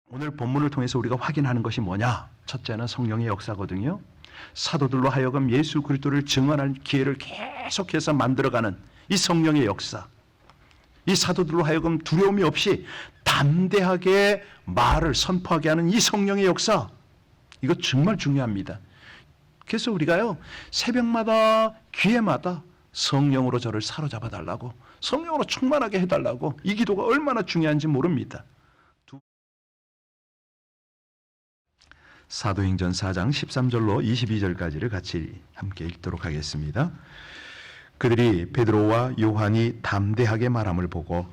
오늘 본문을 통해서 우리가 확인하는 것이 뭐냐? 첫째는 성령의 역사거든요. 사도들로 하여금 예수 그리스도를 증언할 기회를 계속해서 만들어가는 이 성령의 역사. 이 사도들로 하여금 두려움이 없이 담대하게 말을 선포하게 하는 이 성령의 역사. 이거 정말 중요합니다. 그래서 우리가요, 새벽마다 기회마다 성령으로 저를 사로잡아 달라고, 성령으로 충만하게 해달라고, 이 기도가 얼마나 중요한지 모릅니다. 사도행전 4장 13절로 22절까지를 같이 함께 읽도록 하겠습니다. 그들이 베드로와 요한이 담대하게 말함을 보고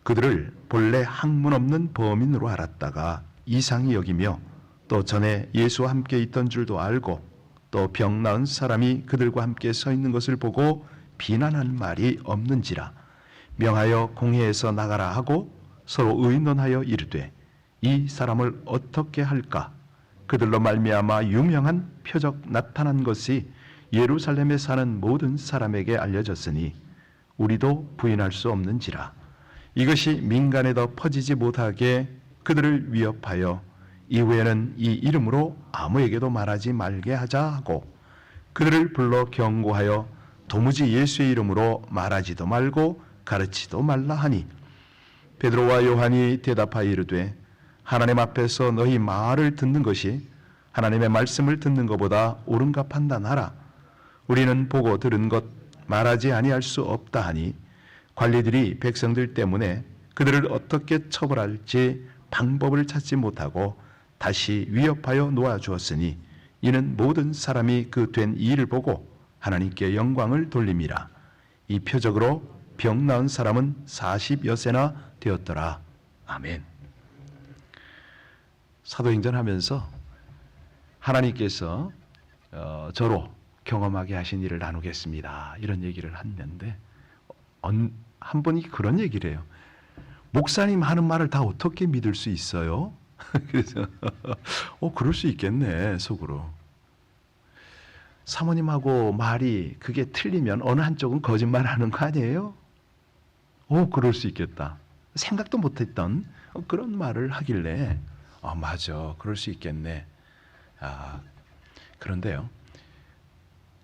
그들을 본래 학문 없는 범인으로 알았다가 이상히 여기며 또 전에 예수와 함께 있던 줄도 알고 또 병 나은 사람이 그들과 함께 서 있는 것을 보고 비난한 말이 없는지라 명하여 공회에서 나가라 하고 서로 의논하여 이르되 이 사람을 어떻게 할까? 그들로 말미암아 유명한 표적 나타난 것이 예루살렘에 사는 모든 사람에게 알려졌으니 우리도 부인할 수 없는지라. 이것이 민간에 더 퍼지지 못하게 그들을 위협하여 이후에는 이 이름으로 아무에게도 말하지 말게 하자 하고 그들을 불러 경고하여 도무지 예수의 이름으로 말하지도 말고 가르치도 말라 하니 베드로와 요한이 대답하여 이르되 하나님 앞에서 너희 말을 듣는 것이 하나님의 말씀을 듣는 것보다 옳은가 판단하라. 우리는 보고 들은 것 말하지 아니할 수 없다 하니 관리들이 백성들 때문에 그들을 어떻게 처벌할지 방법을 찾지 못하고 다시 위협하여 놓아주었으니 이는 모든 사람이 그 된 일을 보고 하나님께 영광을 돌림이라. 이 표적으로 병 나은 사람은 40여세나 되었더라. 아멘. 사도행전 하면서 하나님께서 저로 경험하게 하신 일을 나누겠습니다. 이런 얘기를 했는데 한 분이 그런 얘기를 해요. 목사님 하는 말을 다 어떻게 믿을 수 있어요? 그래서 그럴 수 있겠네 속으로. 사모님하고 말이 그게 틀리면 어느 한쪽은 거짓말하는 거 아니에요? 그럴 수 있겠다. 생각도 못했던 그런 말을 하길래 맞아, 그럴 수 있겠네. 그런데요,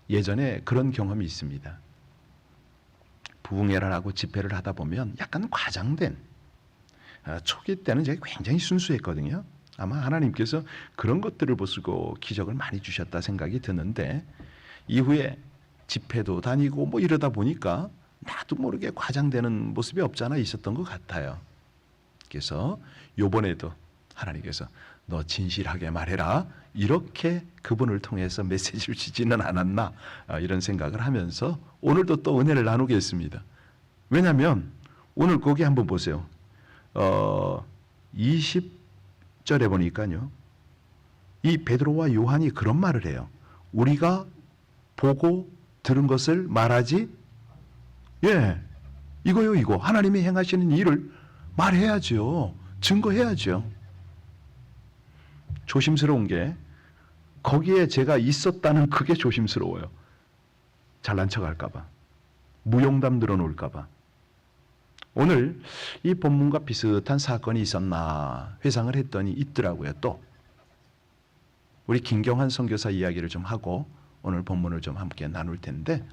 예전에 그런 경험이 있습니다. 부흥회를 하고 집회를 하다 보면 약간 과장된, 초기 때는 제가 굉장히 순수했거든요. 아마 하나님께서 그런 것들을 보시고 기적을 많이 주셨다 생각이 드는데 이후에 집회도 다니고 뭐 이러다 보니까 나도 모르게 과장되는 모습이 없잖아 있었던 것 같아요. 그래서 요번에도 하나님께서 너 진실하게 말해라 이렇게 그분을 통해서 메시지를 주지는 않았나 이런 생각을 하면서 오늘도 또 은혜를 나누겠습니다. 왜냐하면 오늘 거기 한번 보세요. 20절에 보니까요, 이 베드로와 요한이 그런 말을 해요. 우리가 보고 들은 것을 말하지, 이거요, 이거 하나님이 행하시는 일을 말해야죠. 증거해야죠. 조심스러운 게 거기에 제가 있었다는 그게 조심스러워요. 잘난 척할까 봐, 무용담 늘어놓을까 봐. 오늘 이 본문과 비슷한 사건이 있었나 회상을 했더니 있더라고요. 또 우리 김경환 선교사 이야기를 좀 하고 오늘 본문을 좀 함께 나눌 텐데,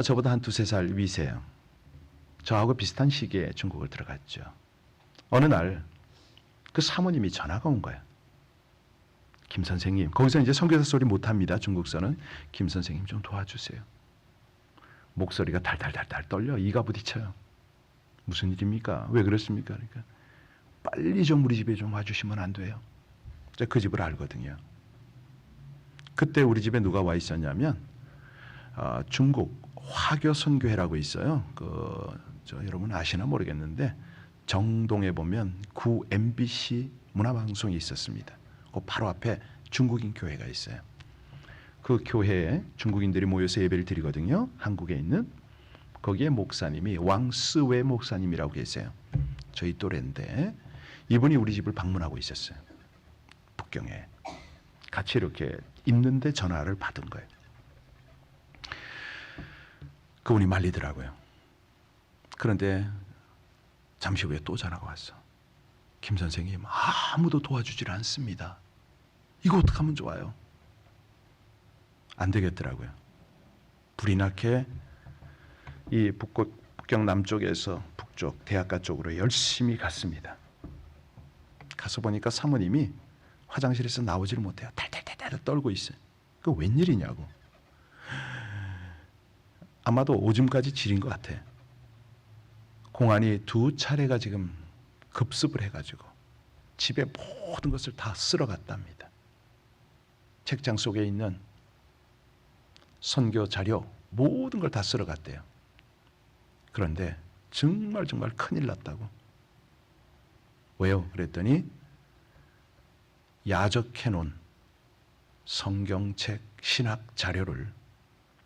저보다 한 2-3살 위세요. 저하고 비슷한 시기에 중국을 들어갔죠. 어느 날 그 사모님이 전화가 온 거예요. 김 선생님, 거기서 이제 선교사 소리 못합니다. 중국서는. 김 선생님 좀 도와주세요. 목소리가 달달달달 떨려 이가 부딪혀요. 무슨 일입니까? 왜 그렇습니까? 그러니까 빨리 좀 우리 집에 좀 와주시면 안 돼요? 제가 그 집을 알거든요. 그때 우리 집에 누가 와 있었냐면 중국 화교 선교회라고 있어요. 여러분 아시나 모르겠는데 정동에 보면 구 MBC 문화방송이 있었습니다. 그 바로 앞에 중국인 교회가 있어요. 그 교회에 중국인들이 모여서 예배를 드리거든요. 한국에 있는. 거기에 목사님이 왕스웨 목사님이라고 계세요. 저희 또래인데 이분이 우리 집을 방문하고 있었어요. 북경에. 같이 이렇게 있는데 전화를 받은 거예요. 그분이 말리더라고요. 그런데 잠시 후에 또 전화가 왔어. 김 선생님, 아무도 도와주질 않습니다. 이거 어떻게 하면 좋아요? 안 되겠더라고요. 불이 나게 이 북경 남쪽에서 북쪽 대학가 쪽으로 열심히 갔습니다. 가서 보니까 사모님이 화장실에서 나오지를 못해요. 탈탈탈탈 떨고 있어요. 그 웬일이냐고. 아마도 오줌까지 지린 것 같아. 공안이 2차례가 지금 급습을 해가지고 집에 모든 것을 다 쓸어갔답니다. 책장 속에 있는 선교 자료 모든 걸 다 쓸어갔대요. 그런데 정말 큰일 났다고. 왜요? 그랬더니 야적해놓은 성경책, 신학 자료를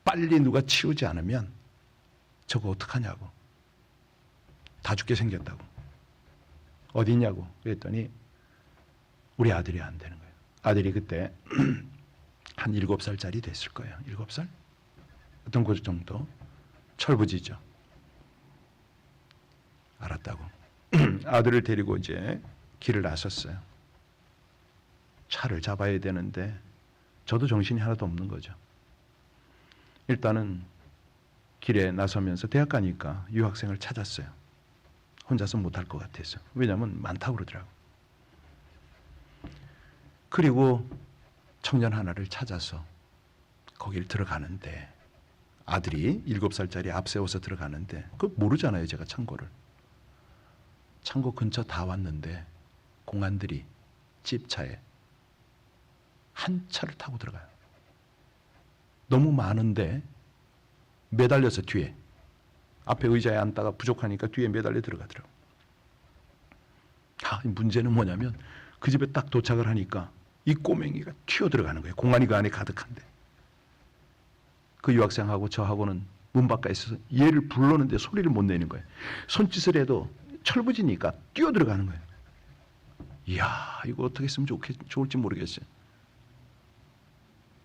빨리 누가 치우지 않으면 저거 어떡하냐고. 다 죽게 생겼다고. 어디 있냐고. 그랬더니 우리 아들이 안 되는 거예요. 아들이 그때 한 7살짜리 됐을 거예요. 7살? 어떤 그 정도? 철부지죠. 알았다고. 아들을 데리고 이제 길을 나섰어요. 차를 잡아야 되는데 저도 정신이 하나도 없는 거죠. 일단은 길에 나서면서 대학 가니까 유학생을 찾았어요. 혼자서 못할 것 같아서. 왜냐하면 많다고 그러더라고요. 그리고 청년 하나를 찾아서 거길 들어가는데 아들이 7살짜리 앞세워서 들어가는데 그거 모르잖아요. 제가 창고를. 창고 근처 다 왔는데 공안들이 집차에 한 차를 타고 들어가요. 너무 많은데 매달려서 뒤에 앞에 의자에 앉다가 부족하니까 뒤에 매달려 들어가더라고요. 문제는 뭐냐면 그 집에 딱 도착을 하니까 이 꼬맹이가 튀어 들어가는 거예요. 공안이 그 안에 가득한데. 그 유학생하고 저하고는 문 바깥에 있어서 얘를 불렀는데 소리를 못 내는 거예요. 손짓을 해도 철부지니까 뛰어 들어가는 거예요. 이야, 이거 어떻게 했으면 좋을지 모르겠어요.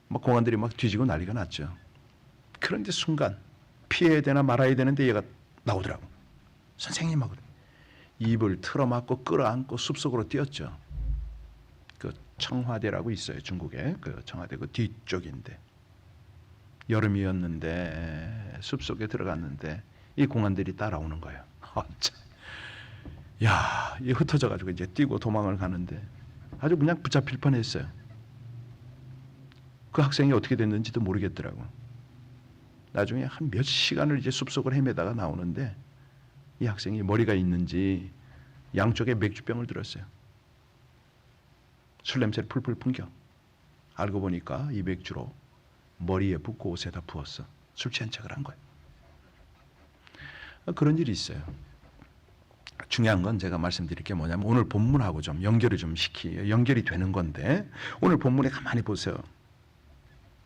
막 공안들이 막 뒤지고 난리가 났죠. 그런데 순간 피해야 되나 말아야 되는데 얘가 나오더라고. 선생님하고 입을 틀어막고 끌어안고 숲속으로 뛰었죠. 그 청화대라고 있어요. 중국에 그 청화대 그 뒤쪽인데 여름이었는데 숲속에 들어갔는데 이 공안들이 따라오는 거예요. 야, 이 흩어져 가지고 이제 뛰고 도망을 가는데 아주 그냥 붙잡힐 뻔했어요. 그 학생이 어떻게 됐는지도 모르겠더라고. 나중에 한 몇 시간을 이제 숲속을 헤매다가 나오는데 이 학생이 머리가 있는지 양쪽에 맥주병을 들었어요. 술 냄새를 풀풀 풍겨. 알고 보니까 이 맥주로 머리에 붓고 옷에다 부었어. 술 취한 척을 한 거예요. 그런 일이 있어요. 중요한 건 제가 말씀드릴 게 뭐냐면 오늘 본문하고 좀 연결이 연결이 되는 건데 오늘 본문에 가만히 보세요.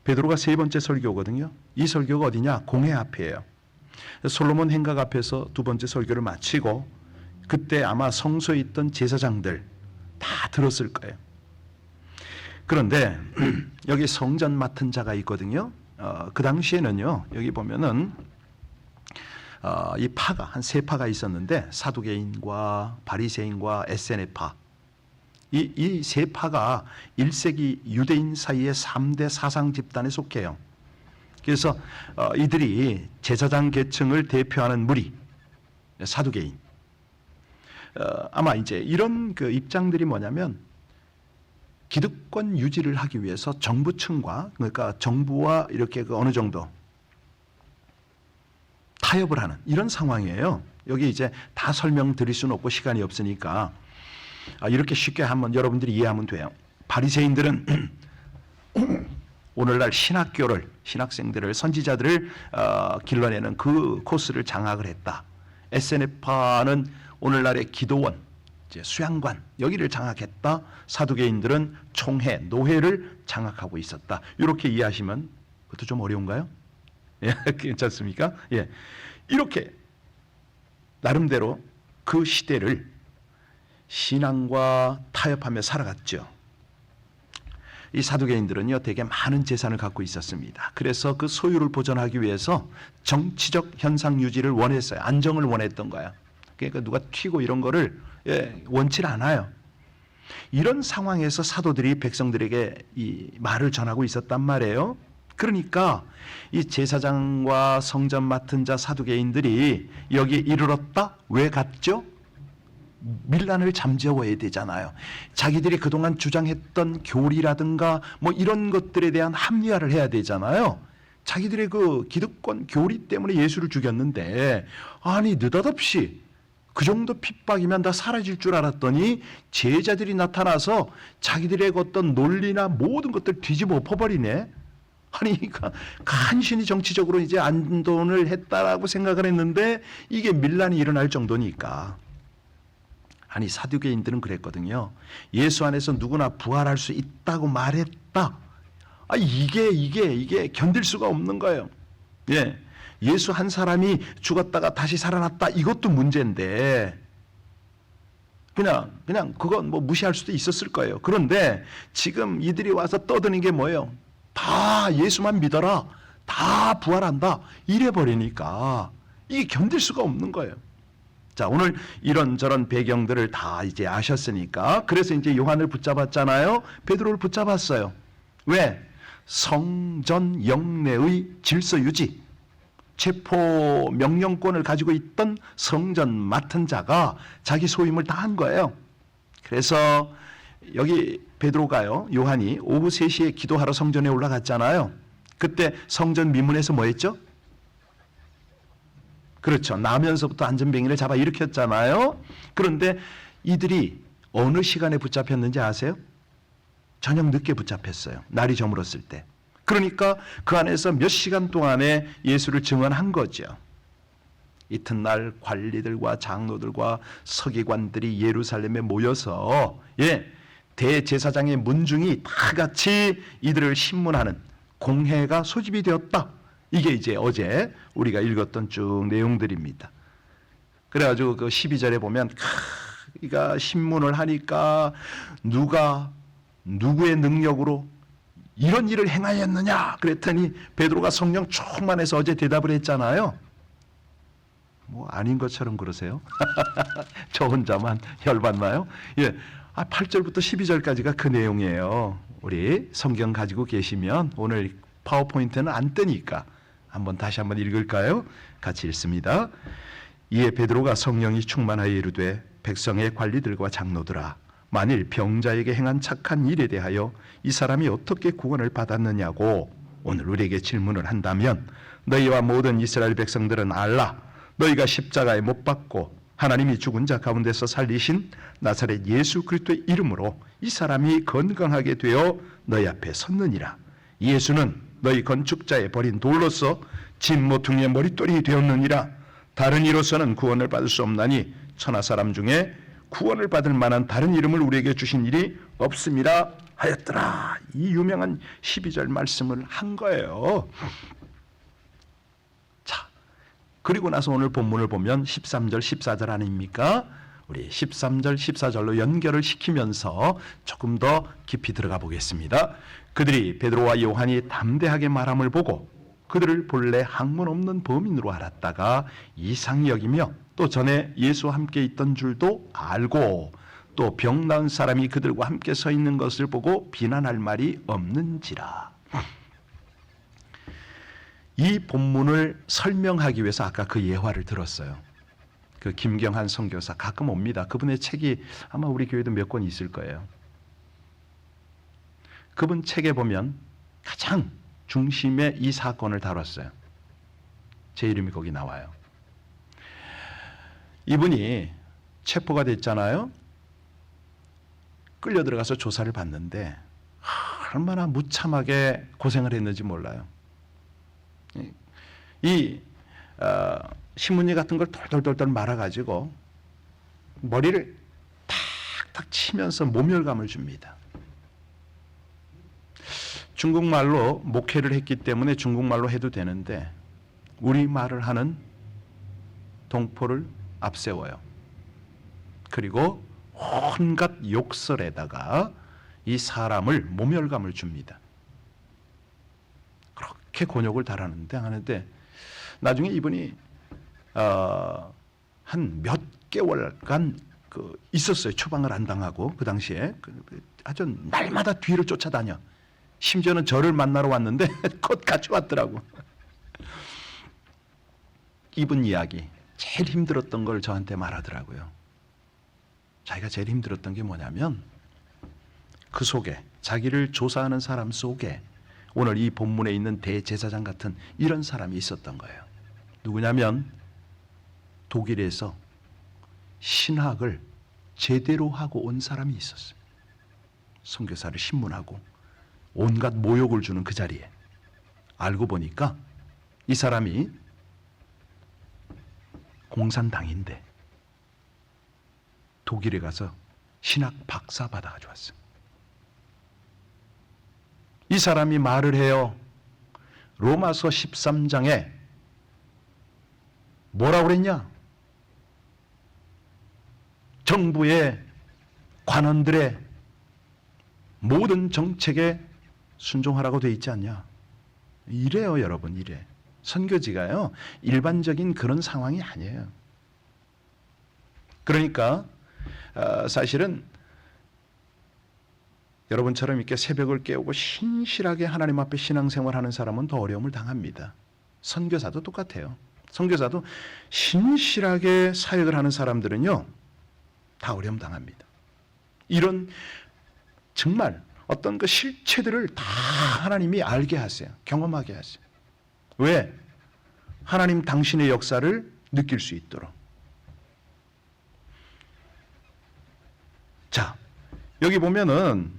베드로가 3번째 설교거든요. 이 설교가 어디냐? 공회 앞이에요. 솔로몬 행각 앞에서 2번째 설교를 마치고 그때 아마 성소에 있던 제사장들 다 들었을 거예요. 그런데 여기 성전 맡은 자가 있거든요. 그 당시에는요. 여기 보면은 이 파가 한 3파가 있었는데 사두개인과 바리새인과 에세네파 이 3파가 1세기 유대인 사이의 3대 사상 집단에 속해요. 그래서 이들이 제사장 계층을 대표하는 무리 사두개인 아마 이제 이런 그 입장들이 뭐냐면 기득권 유지를 하기 위해서 정부층과 그러니까 정부와 이렇게 그 어느 정도 타협을 하는 이런 상황이에요. 여기 이제 다 설명드릴 수는 없고 시간이 없으니까 이렇게 쉽게 한번 여러분들이 이해하면 돼요. 바리새인들은 오늘날 신학생들을 선지자들을 길러내는 그 코스를 장악을 했다. 에세네파는 오늘날의 기도원, 이제 수양관 여기를 장악했다. 사두개인들은 총회, 노회를 장악하고 있었다. 이렇게 이해하시면 그것도 좀 어려운가요? 예, 괜찮습니까? 예, 이렇게 나름대로 그 시대를 신앙과 타협하며 살아갔죠. 이 사두개인들은요, 되게 많은 재산을 갖고 있었습니다. 그래서 그 소유를 보존하기 위해서 정치적 현상 유지를 원했어요. 안정을 원했던 거야. 그러니까 누가 튀고 이런 거를 원치 않아요. 이런 상황에서 사도들이 백성들에게 이 말을 전하고 있었단 말이에요. 그러니까 이 제사장과 성전 맡은 자 사두개인들이 여기에 이르렀다. 왜 갔죠? 밀란을 잠재워야 되잖아요. 자기들이 그동안 주장했던 교리라든가 뭐 이런 것들에 대한 합리화를 해야 되잖아요. 자기들의 그 기득권 교리 때문에 예수를 죽였는데, 아니 느닷없이 그 정도 핍박이면 다 사라질 줄 알았더니 제자들이 나타나서 자기들의 어떤 논리나 모든 것들 뒤집어 엎어버리네. 아니 간신히 정치적으로 이제 안돈을 했다라고 생각을 했는데 이게 밀란이 일어날 정도니까. 아니 사두개인들은 그랬거든요. 예수 안에서 누구나 부활할 수 있다고 말했다. 아 이게 견딜 수가 없는 거예요. 예. 예수 한 사람이 죽었다가 다시 살아났다. 이것도 문제인데 그냥 그건 뭐 무시할 수도 있었을 거예요. 그런데 지금 이들이 와서 떠드는 게 뭐예요? 다 예수만 믿어라. 다 부활한다. 이래 버리니까 이게 견딜 수가 없는 거예요. 자, 오늘 이런저런 배경들을 다 이제 아셨으니까 그래서 이제 요한을 붙잡았잖아요. 베드로를 붙잡았어요. 왜? 성전 영내의 질서 유지, 체포 명령권을 가지고 있던 성전 맡은 자가 자기 소임을 다 한 거예요. 그래서 여기 베드로가요, 요한이 오후 3시에 기도하러 성전에 올라갔잖아요. 그때 성전 미문에서 뭐 했죠? 그렇죠. 나면서부터 안전뱅이를 잡아 일으켰잖아요. 그런데 이들이 어느 시간에 붙잡혔는지 아세요? 저녁 늦게 붙잡혔어요. 날이 저물었을 때. 그러니까 그 안에서 몇 시간 동안에 예수를 증언한 거죠. 이튿날 관리들과 장로들과 서기관들이 예루살렘에 모여서 대제사장의 문중이 다 같이 이들을 신문하는 공회가 소집이 되었다. 이게 이제 어제 우리가 읽었던 쭉 내용들입니다. 그래가지고 그 12절에 보면 그가 신문을 하니까 누가 누구의 능력으로 이런 일을 행하였느냐 그랬더니 베드로가 성령 충만해서 어제 대답을 했잖아요. 뭐 아닌 것처럼 그러세요? 저 혼자만 열받나요? 8절부터 12절까지가 그 내용이에요. 우리 성경 가지고 계시면 오늘 파워포인트는 안 뜨니까 다시 한번 읽을까요? 같이 읽습니다. 이에 베드로가 성령이 충만하여 이르되 백성의 관리들과 장로들아, 만일 병자에게 행한 착한 일에 대하여 이 사람이 어떻게 구원을 받았느냐고 오늘 우리에게 질문을 한다면 너희와 모든 이스라엘 백성들은 알라. 너희가 십자가에 못 박고 하나님이 죽은 자 가운데서 살리신 나사렛 예수 그리스도의 이름으로 이 사람이 건강하게 되어 너희 앞에 섰느니라. 예수는 너희 건축자의 버린 돌로서 진 모퉁이의 머릿돌이 되었느니라. 다른 이로서는 구원을 받을 수 없나니 천하 사람 중에 구원을 받을 만한 다른 이름을 우리에게 주신 일이 없음이라 하였더라. 이 유명한 12절 말씀을 한 거예요. 자, 그리고 나서 오늘 본문을 보면 13절 14절 아닙니까? 우리 13절 14절로 연결을 시키면서 조금 더 깊이 들어가 보겠습니다. 그들이 베드로와 요한이 담대하게 말함을 보고 그들을 본래 학문 없는 범인으로 알았다가 이상히 여기며 또 전에 예수와 함께 있던 줄도 알고 또 병 나은 사람이 그들과 함께 서 있는 것을 보고 비난할 말이 없는지라. 이 본문을 설명하기 위해서 아까 그 예화를 들었어요. 그 김경한 선교사 가끔 옵니다. 그분의 책이 아마 우리 교회도 몇 권 있을 거예요. 그분 책에 보면 가장 중심에 이 사건을 다뤘어요. 제 이름이 거기 나와요. 이분이 체포가 됐잖아요. 끌려 들어가서 조사를 받는데 얼마나 무참하게 고생을 했는지 몰라요. 이 신문지 같은 걸 돌돌돌돌 말아가지고 머리를 탁탁 치면서 모멸감을 줍니다. 중국말로 목회를 했기 때문에 중국말로 해도 되는데 우리말을 하는 동포를 앞세워요. 그리고 온갖 욕설에다가 이 사람을 모멸감을 줍니다. 그렇게 곤욕을 하는데 나중에 이분이 한 몇 개월간 있었어요. 추방을 안 당하고 그 당시에 아주 날마다 뒤를 쫓아다녀. 심지어는 저를 만나러 왔는데 곧 같이 왔더라고. 이분 이야기 제일 힘들었던 걸 저한테 말하더라고요. 자기가 제일 힘들었던 게 뭐냐면 그 속에 자기를 조사하는 사람 속에 오늘 이 본문에 있는 대제사장 같은 이런 사람이 있었던 거예요. 누구냐면 독일에서 신학을 제대로 하고 온 사람이 있었어요. 선교사를 신문하고 온갖 모욕을 주는 그 자리에 알고 보니까 이 사람이 공산당인데 독일에 가서 신학 박사 받아가지고 왔어요. 이 사람이 말을 해요. 로마서 13장에 뭐라고 그랬냐? 정부의 관원들의 모든 정책에 순종하라고 돼 있지 않냐? 이래요, 여러분, 이래. 선교지가요, 일반적인 그런 상황이 아니에요. 그러니까 사실은 여러분처럼 이렇게 새벽을 깨우고 신실하게 하나님 앞에 신앙생활하는 사람은 더 어려움을 당합니다. 선교사도 똑같아요. 선교사도 신실하게 사역을 하는 사람들은요, 다 어려움 당합니다. 이런 정말 어떤 그 실체들을 다 하나님이 알게 하세요. 경험하게 하세요. 왜? 하나님 당신의 역사를 느낄 수 있도록. 자, 여기 보면은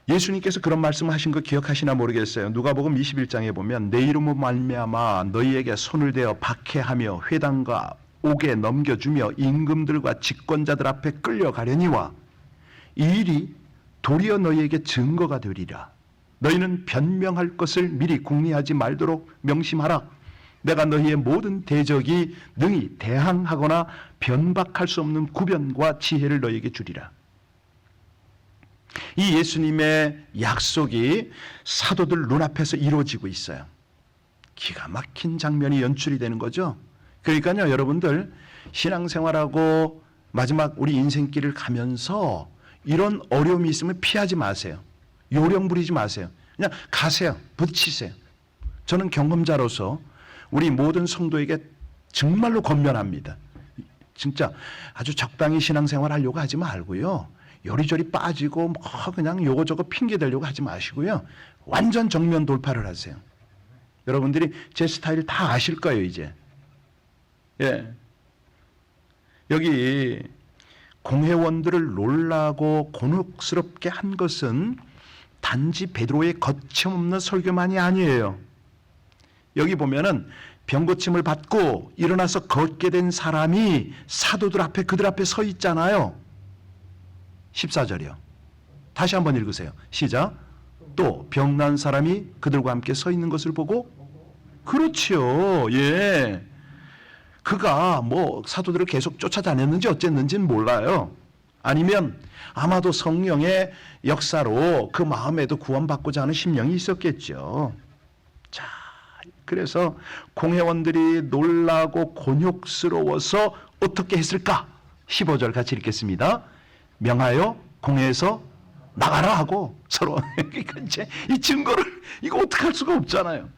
예수님께서 그런 말씀을 하신 거 기억하시나 모르겠어요. 누가복음 21장에 보면 내 이름으로 말미암아 너희에게 손을 대어 박해하며 회당과 옥에 넘겨주며 임금들과 집권자들 앞에 끌려가려니와 이 일이 도리어 너희에게 증거가 되리라. 너희는 변명할 것을 미리 궁리하지 말도록 명심하라. 내가 너희의 모든 대적이 능히 대항하거나 변박할 수 없는 구변과 지혜를 너희에게 주리라. 이 예수님의 약속이 사도들 눈앞에서 이루어지고 있어요. 기가 막힌 장면이 연출이 되는 거죠. 그러니까요, 여러분들 신앙생활하고 마지막 우리 인생길을 가면서 이런 어려움이 있으면 피하지 마세요. 요령 부리지 마세요. 그냥 가세요. 부딪히세요. 저는 경험자로서 우리 모든 성도에게 정말로 권면합니다. 진짜 아주 적당히 신앙생활 하려고 하지 말고요. 요리조리 빠지고 그냥 요거저거 핑계 대려고 하지 마시고요. 완전 정면 돌파를 하세요. 여러분들이 제 스타일 다 아실 거예요, 이제. 여기 공회원들을 놀라고 곤혹스럽게 한 것은 단지 베드로의 거침없는 설교만이 아니에요. 여기 보면은 병고침을 받고 일어나서 걷게 된 사람이 사도들 앞에 그들 앞에 서 있잖아요. 14절이요. 다시 한번 읽으세요. 시작. 또 병난 사람이 그들과 함께 서 있는 것을 보고 그렇지요. 그가 뭐 사도들을 계속 쫓아다녔는지 어쨌는지는 몰라요. 아니면 아마도 성령의 역사로 그 마음에도 구원받고자 하는 심령이 있었겠죠. 자, 그래서 공회원들이 놀라고 곤욕스러워서 어떻게 했을까? 15절 같이 읽겠습니다. 명하여 공회에서 나가라 하고 서로 그러니까 이제 이 증거를 이거 어떻게 할 수가 없잖아요.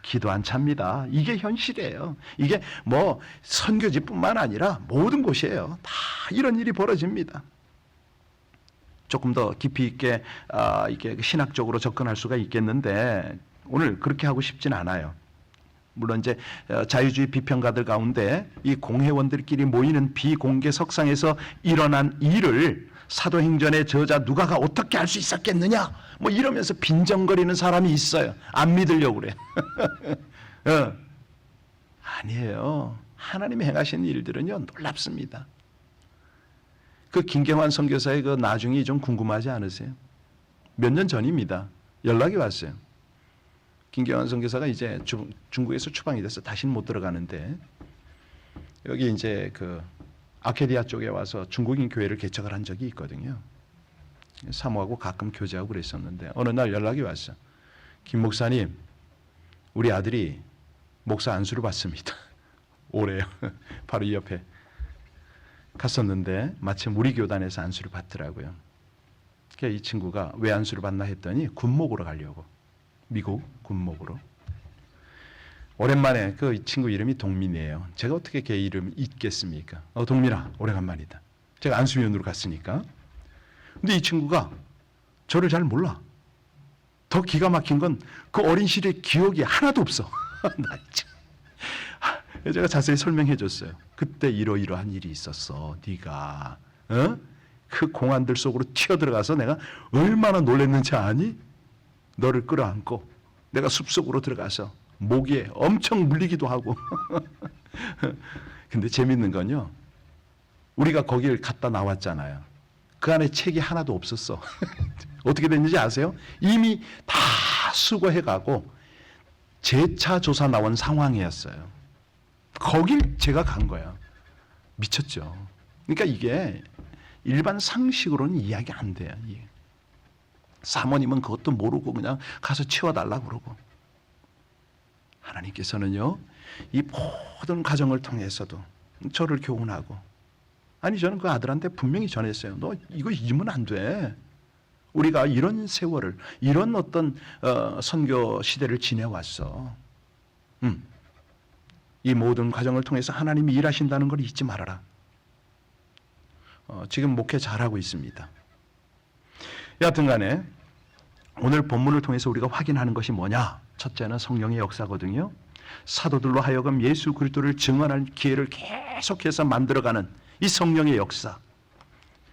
기도 안 찹니다. 이게 현실이에요. 이게 뭐 선교지뿐만 아니라 모든 곳이에요. 다 이런 일이 벌어집니다. 조금 더 깊이 있게 이게 신학적으로 접근할 수가 있겠는데 오늘 그렇게 하고 싶진 않아요. 물론 이제 자유주의 비평가들 가운데 이 공회원들끼리 모이는 비공개 석상에서 일어난 일을 사도행전의 저자 누가가 어떻게 할 수 있었겠느냐 뭐 이러면서 빈정거리는 사람이 있어요. 안 믿으려고 그래. 아니에요. 하나님이 행하신 일들은요 놀랍습니다. 그 김경환 선교사의 그 나중이 좀 궁금하지 않으세요? 몇 년 전입니다. 연락이 왔어요. 김경환 선교사가 이제 중국에서 추방이 돼서 다시는 못 들어가는데 여기 이제 그 아케디아 쪽에 와서 중국인 교회를 개척을 한 적이 있거든요. 사모하고 가끔 교제하고 그랬었는데 어느 날 연락이 왔어. 김 목사님, 우리 아들이 목사 안수를 받습니다. 올해요. 바로 이 옆에 갔었는데 마침 우리 교단에서 안수를 받더라고요. 이 친구가 왜 안수를 받나 했더니 군목으로 가려고. 미국 군목으로. 오랜만에 이 친구 이름이 동민이에요. 제가 어떻게 걔 이름 잊겠습니까? 동민아, 오래간만이다. 제가 안수위원으로 갔으니까. 근데 이 친구가 저를 잘 몰라. 더 기가 막힌 건 그 어린 시절의 기억이 하나도 없어. 나 참. 제가 자세히 설명해 줬어요. 그때 이러이러한 일이 있었어. 네가 그 공안들 속으로 튀어들어가서 내가 얼마나 놀랐는지 아니? 너를 끌어안고 내가 숲속으로 들어가서 모기에 엄청 물리기도 하고. 근데 재밌는 건요, 우리가 거기를 갔다 나왔잖아요. 그 안에 책이 하나도 없었어. 어떻게 됐는지 아세요? 이미 다 수거해가고 재차 조사 나온 상황이었어요. 거길 제가 간 거야. 미쳤죠. 그러니까 이게 일반 상식으로는 이야기 안 돼요. 사모님은 그것도 모르고 그냥 가서 치워달라고 그러고, 하나님께서는요, 이 모든 과정을 통해서도 저를 교훈하고, 아니 저는 그 아들한테 분명히 전했어요. 너 이거 잊으면 안 돼. 우리가 이런 세월을, 이런 어떤 선교 시대를 지내왔어. 이 모든 과정을 통해서 하나님이 일하신다는 걸 잊지 말아라. 지금 목회 잘하고 있습니다. 여하튼 간에 오늘 본문을 통해서 우리가 확인하는 것이 뭐냐? 첫째는 성령의 역사거든요. 사도들로 하여금 예수 그리스도를 증언할 기회를 계속해서 만들어가는 이 성령의 역사.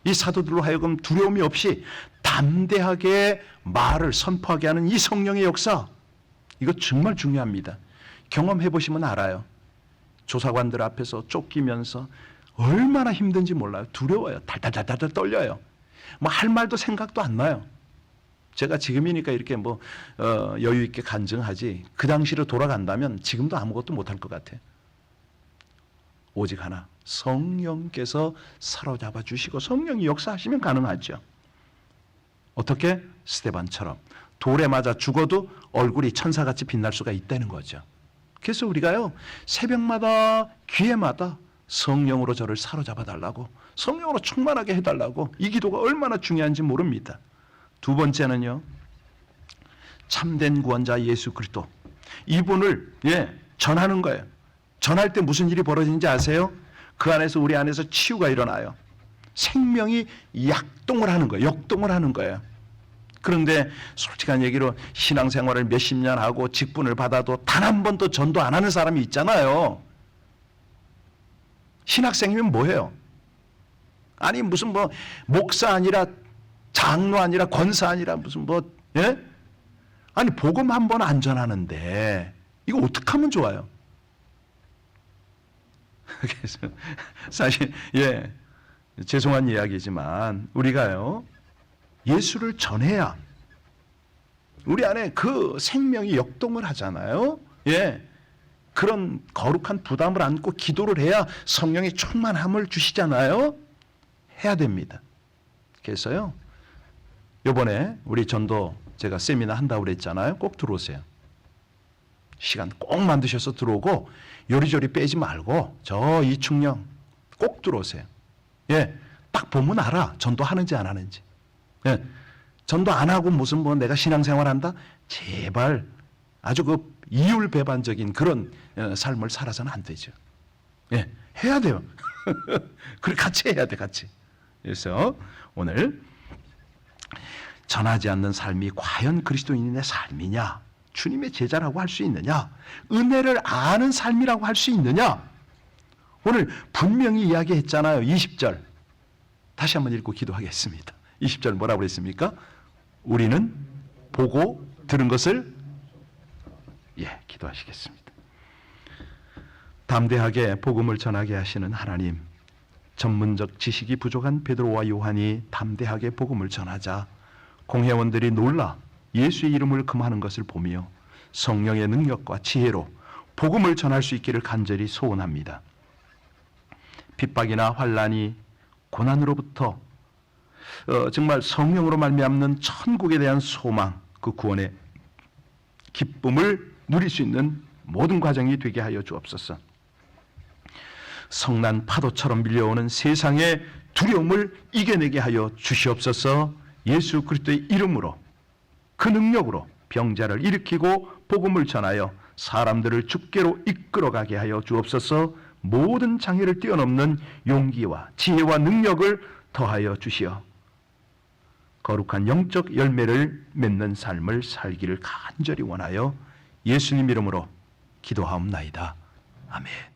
이 사도들로 하여금 두려움이 없이 담대하게 말을 선포하게 하는 이 성령의 역사. 이거 정말 중요합니다. 경험해 보시면 알아요. 조사관들 앞에서 쫓기면서 얼마나 힘든지 몰라요. 두려워요. 달달달달 떨려요. 뭐 할 말도 생각도 안 나요. 제가 지금이니까 이렇게 여유 있게 간증하지, 그 당시로 돌아간다면 지금도 아무것도 못할 것 같아요. 오직 하나, 성령께서 사로잡아 주시고 성령이 역사하시면 가능하죠. 어떻게? 스데반처럼 돌에 맞아 죽어도 얼굴이 천사같이 빛날 수가 있다는 거죠. 그래서 우리가요, 새벽마다 기회마다 성령으로 저를 사로잡아 달라고, 성령으로 충만하게 해달라고, 이 기도가 얼마나 중요한지 모릅니다. 두 번째는요, 참된 구원자 예수 그리스도, 이분을 전하는 거예요. 전할 때 무슨 일이 벌어지는지 아세요? 그 안에서, 우리 안에서 치유가 일어나요. 생명이 약동을 하는 거예요. 역동을 하는 거예요. 그런데 솔직한 얘기로 신앙생활을 몇십 년 하고 직분을 받아도 단 한 번도 전도 안 하는 사람이 있잖아요. 신학생이면 뭐예요? 아니 무슨 목사 아니라 장로 아니라 권사 아니라 무슨 아니 복음 한 번 안 전하는데 이거 어떻게 하면 좋아요? 그래서 사실 죄송한 이야기지만 우리가요, 예수를 전해야 우리 안에 그 생명이 역동을 하잖아요. 그런 거룩한 부담을 안고 기도를 해야 성령의 충만함을 주시잖아요. 해야 됩니다. 그래서요, 이번에 우리 전도 제가 세미나 한다고 그랬잖아요. 꼭 들어오세요. 시간 꼭 만드셔서 들어오고 요리조리 빼지 말고 저 이충령 꼭 들어오세요. 딱 보면 알아. 전도하는지 안 하는지. 전도 안 하고 무슨 내가 신앙생활 한다? 제발 아주 그 이율배반적인 그런 삶을 살아서는 안 되죠. 해야 돼요. 그래 같이 해야 돼, 같이. 그래서 오늘 전하지 않는 삶이 과연 그리스도인의 삶이냐? 주님의 제자라고 할 수 있느냐? 은혜를 아는 삶이라고 할 수 있느냐? 오늘 분명히 이야기했잖아요. 20절. 다시 한번 읽고 기도하겠습니다. 20절 뭐라고 그랬습니까? 우리는 보고 들은 것을 기도하시겠습니다. 담대하게 복음을 전하게 하시는 하나님, 전문적 지식이 부족한 베드로와 요한이 담대하게 복음을 전하자 공회원들이 놀라 예수의 이름을 금하는 것을 보며 성령의 능력과 지혜로 복음을 전할 수 있기를 간절히 소원합니다. 핍박이나 환난이 고난으로부터 정말 성령으로 말미암는 천국에 대한 소망, 그 구원의 기쁨을 누릴 수 있는 모든 과정이 되게 하여 주옵소서. 성난 파도처럼 밀려오는 세상의 두려움을 이겨내게 하여 주시옵소서. 예수 그리스도의 이름으로 그 능력으로 병자를 일으키고 복음을 전하여 사람들을 주께로 이끌어가게 하여 주옵소서. 모든 장애를 뛰어넘는 용기와 지혜와 능력을 더하여 주시어 거룩한 영적 열매를 맺는 삶을 살기를 간절히 원하여 예수님 이름으로 기도하옵나이다. 아멘.